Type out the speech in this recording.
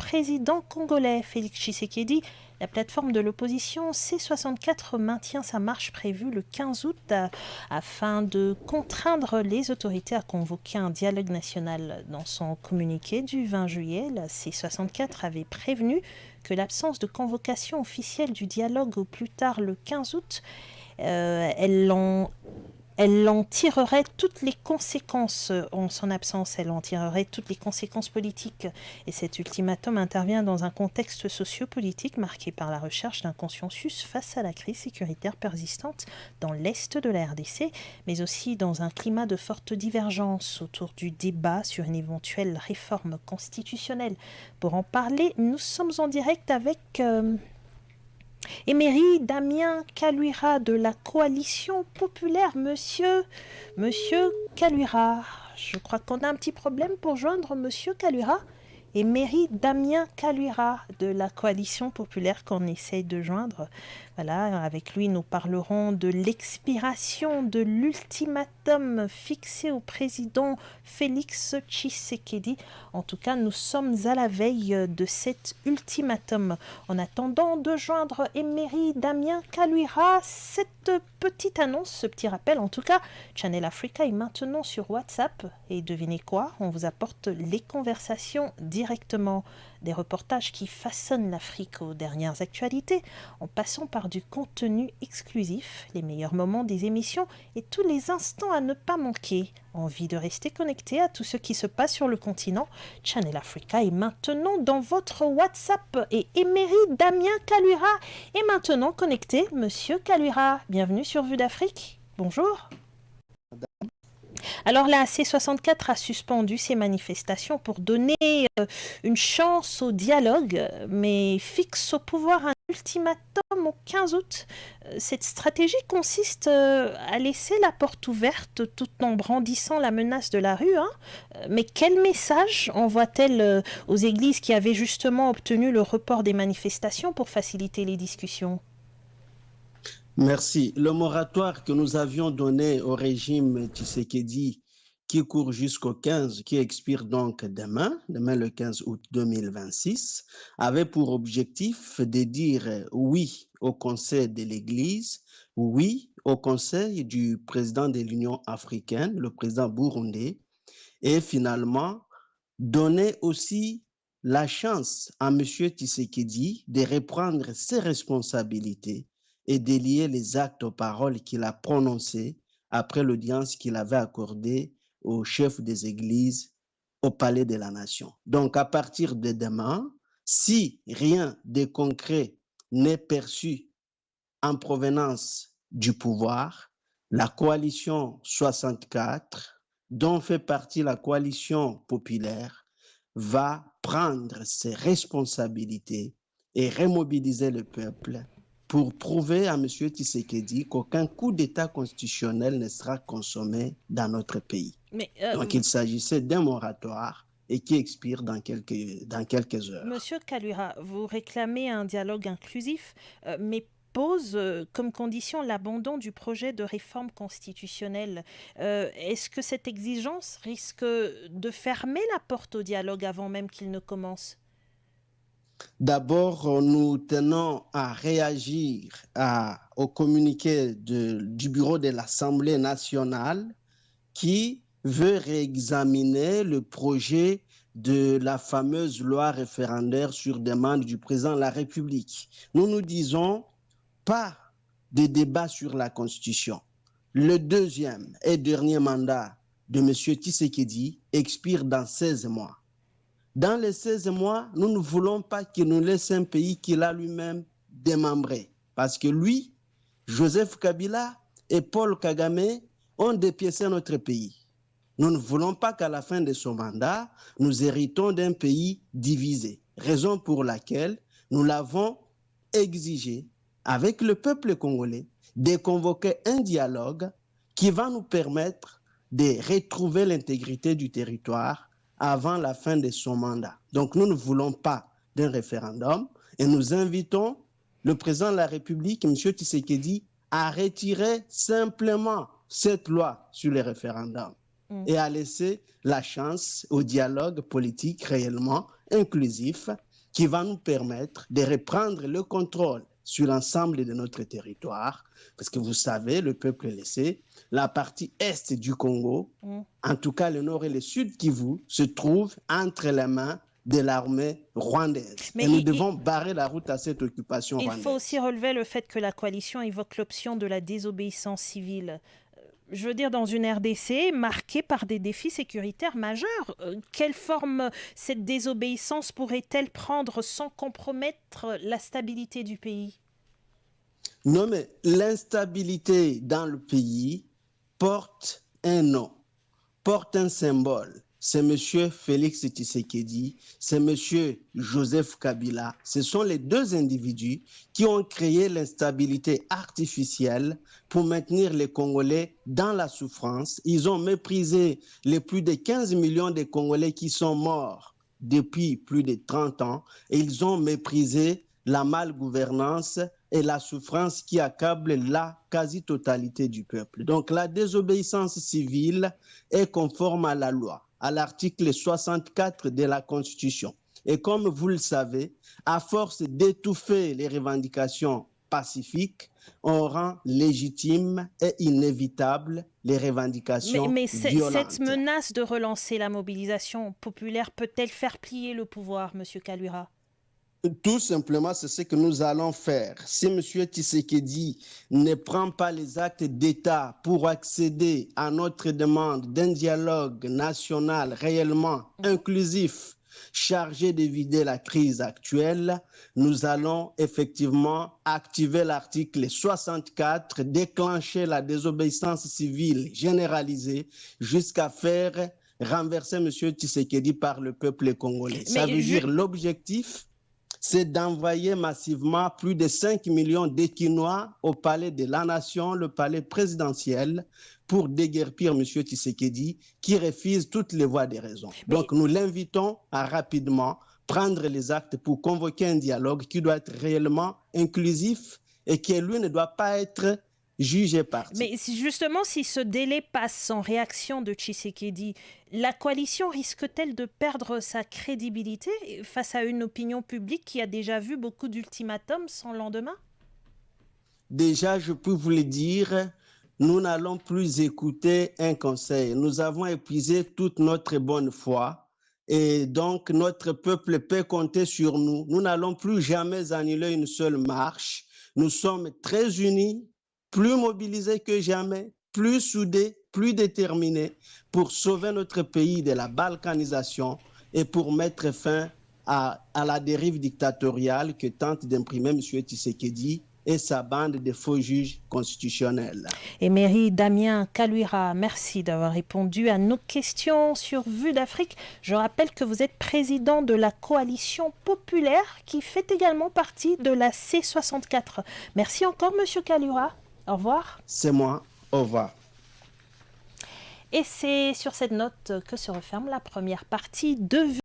président congolais Félix Tshisekedi, la plateforme de l'opposition C64 maintient sa marche prévue le 15 août afin de contraindre les autorités à convoquer un dialogue national. Dans son communiqué du 20 juillet, la C64 avait prévenu que l'absence de convocation officielle du dialogue au plus tard le 15 août, elle en tirerait toutes les conséquences en son absence, elle en tirerait toutes les conséquences politiques. Et cet ultimatum intervient dans un contexte sociopolitique marqué par la recherche d'un consensus face à la crise sécuritaire persistante dans l'est de la RDC, mais aussi dans un climat de forte divergence autour du débat sur une éventuelle réforme constitutionnelle. Pour en parler, nous sommes en direct avec Emery Damien Kaluira de la Coalition Populaire. Monsieur Kaluira, je crois qu'on a un petit problème pour joindre Monsieur Kaluira. Emery Damien Kaluira de la Coalition Populaire qu'on essaye de joindre. Voilà, avec lui, nous parlerons de l'expiration de l'ultimatum fixé au président Félix Tshisekedi. En tout cas, nous sommes à la veille de cet ultimatum. En attendant de joindre Emery Damien Kaluira, cette petite annonce, ce petit rappel, en tout cas, Channel Africa est maintenant sur WhatsApp. Et devinez quoi? On vous apporte les conversations directement. Des reportages qui façonnent l'Afrique aux dernières actualités, en passant par du contenu exclusif, les meilleurs moments des émissions et tous les instants à ne pas manquer. Envie de rester connecté à tout ce qui se passe sur le continent? Channel Africa est maintenant dans votre WhatsApp et Emery Damien Kaluira est maintenant connecté. Monsieur Kaluira, bienvenue sur Vue d'Afrique. Bonjour. Alors la C64 a suspendu ses manifestations pour donner une chance au dialogue, mais fixe au pouvoir un ultimatum au 15 août. Cette stratégie consiste à laisser la porte ouverte tout en brandissant la menace de la rue. Mais quel message envoie-t-elle aux églises qui avaient justement obtenu le report des manifestations pour faciliter les discussions? Merci. Le moratoire que nous avions donné au régime Tshisekedi, qui court jusqu'au 15, qui expire donc demain le 15 août 2026, avait pour objectif de dire oui au conseil de l'Église, oui au conseil du président de l'Union africaine, le président burundais, et finalement donner aussi la chance à M. Tshisekedi de reprendre ses responsabilités et de lier les actes aux paroles qu'il a prononcées après l'audience qu'il avait accordée au chef des églises au Palais de la Nation. Donc, à partir de demain, si rien de concret n'est perçu en provenance du pouvoir, la coalition 64, dont fait partie la coalition populaire, va prendre ses responsabilités et remobiliser le peuple pour prouver à M. Tshisekedi qu'aucun coup d'État constitutionnel ne sera consommé dans notre pays. Donc, il s'agissait d'un moratoire et qui expire dans quelques heures. Monsieur Kaluira, vous réclamez un dialogue inclusif, mais pose comme condition l'abandon du projet de réforme constitutionnelle. Est-ce que cette exigence risque de fermer la porte au dialogue avant même qu'il ne commence? D'abord, nous tenons à réagir au communiqué du bureau de l'Assemblée nationale qui veut réexaminer le projet de la fameuse loi référendaire sur demande du président de la République. Nous disons pas de débat sur la Constitution. Le deuxième et dernier mandat de M. Tshisekedi expire dans 16 mois. Dans les 16 mois, nous ne voulons pas qu'il nous laisse un pays qu'il a lui-même démembré. Parce que lui, Joseph Kabila et Paul Kagame ont dépiécé notre pays. Nous ne voulons pas qu'à la fin de son mandat, nous héritons d'un pays divisé. Raison pour laquelle nous l'avons exigé avec le peuple congolais de convoquer un dialogue qui va nous permettre de retrouver l'intégrité du territoire avant la fin de son mandat. Donc nous ne voulons pas d'un référendum et nous invitons le président de la République, M. Tshisekedi, à retirer simplement cette loi sur les référendums et à laisser la chance au dialogue politique réellement inclusif qui va nous permettre de reprendre le contrôle sur l'ensemble de notre territoire. Parce que vous savez, le peuple le sait, la partie est du Congo, en tout cas le nord et le sud Kivu, se trouvent entre les mains de l'armée rwandaise. Mais et nous devons barrer la route à cette occupation rwandaise. Il faut aussi relever le fait que la coalition évoque l'option de la désobéissance civile. Je veux dire, dans une RDC marquée par des défis sécuritaires majeurs. Quelle forme cette désobéissance pourrait-elle prendre sans compromettre la stabilité du pays? Non, mais l'instabilité dans le pays porte un nom, porte un symbole. C'est M. Félix Tshisekedi, c'est M. Joseph Kabila. Ce sont les deux individus qui ont créé l'instabilité artificielle pour maintenir les Congolais dans la souffrance. Ils ont méprisé les plus de 15 millions de Congolais qui sont morts depuis plus de 30 ans et ils ont méprisé la malgouvernance et la souffrance qui accable la quasi-totalité du peuple. Donc la désobéissance civile est conforme à la loi, à l'article 64 de la Constitution. Et comme vous le savez, à force d'étouffer les revendications pacifiques, on rend légitime et inévitable les revendications violentes. Cette menace de relancer la mobilisation populaire peut-elle faire plier le pouvoir, M. Kaluira? Tout simplement, c'est ce que nous allons faire. Si M. Tshisekedi ne prend pas les actes d'État pour accéder à notre demande d'un dialogue national réellement inclusif, chargé d'éviter la crise actuelle, nous allons effectivement activer l'article 64, déclencher la désobéissance civile généralisée jusqu'à faire renverser M. Tshisekedi par le peuple congolais. Ça veut dire l'objectif, c'est d'envoyer massivement plus de 5 millions d'Équinois au palais de la Nation, le palais présidentiel, pour déguerpir M. Tshisekedi, qui refuse toutes les voies de raison. Donc nous l'invitons à rapidement prendre les actes pour convoquer un dialogue qui doit être réellement inclusif et qui, lui, ne doit pas être jugé parti. Mais justement, si ce délai passe sans réaction de Tshisekedi, la coalition risque-t-elle de perdre sa crédibilité face à une opinion publique qui a déjà vu beaucoup d'ultimatums sans lendemain? Déjà, je peux vous le dire, nous n'allons plus écouter un conseil. Nous avons épuisé toute notre bonne foi et donc notre peuple peut compter sur nous. Nous n'allons plus jamais annuler une seule marche. Nous sommes très unis, plus mobilisés que jamais, plus soudés, plus déterminés pour sauver notre pays de la balkanisation et pour mettre fin à la dérive dictatoriale que tente d'imprimer M. Tshisekedi et sa bande de faux juges constitutionnels. Emery Damien Kaluira, merci d'avoir répondu à nos questions sur Vue d'Afrique. Je rappelle que vous êtes président de la coalition populaire qui fait également partie de la C64. Merci encore, M. Kaluira. Au revoir. C'est moi. Au revoir. Et c'est sur cette note que se referme la première partie de Vue.